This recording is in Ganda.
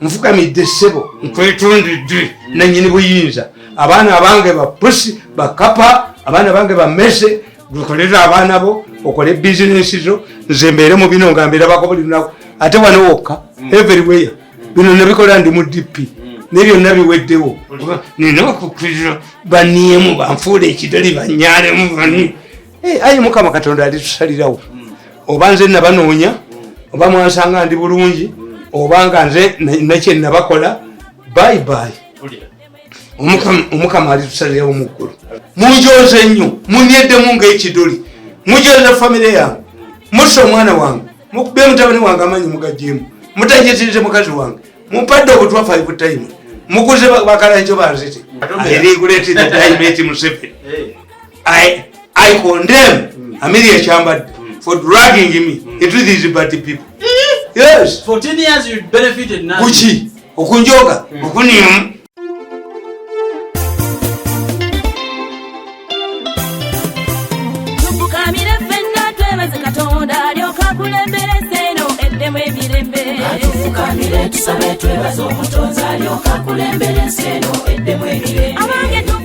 nfukamidde ssebo nkwetundidde nanyini buyinza abaana abange bapusi bakapa abaana bange bamese gukolera abaana bo okole bizinesi zo nze mbeere mu bino nga mbeerabako buli lunaku ate wano wokka everywhere bino nabikola ndi mu DP nebyonna biweddewo nina okukkiriza baniemu banfuula ekidali banyaalemu bani ayi mukama katonda alitusalirawo oba nze nabanoonya oba mwansanga ndi bulungi obanga nze nakye nabakola bayibayi omukama alitusalirawo mu ggulu munjooze nnyo munyeddemu ng'ekidoli mujooze famire yange mussa omwana wange mukube mutabani wange amanyi mugajjeemu mutanjetirize mukazi wange mumpadde obutwa 5 time mukuze bakalanjo banzite I regulated the diamete Museveni. I condemn Amelia Chambad for dragging me into these party people. Yes. 14 years you benefited now. Kuchi, okunjoga, okunimu. Tukukamire fenna twebeze Katonda lyoka kulembere seno eddemu ebirembe. Tukukamire tusabe twebaze Omutonzi alyoka kulembere seno eddemu ebirembe.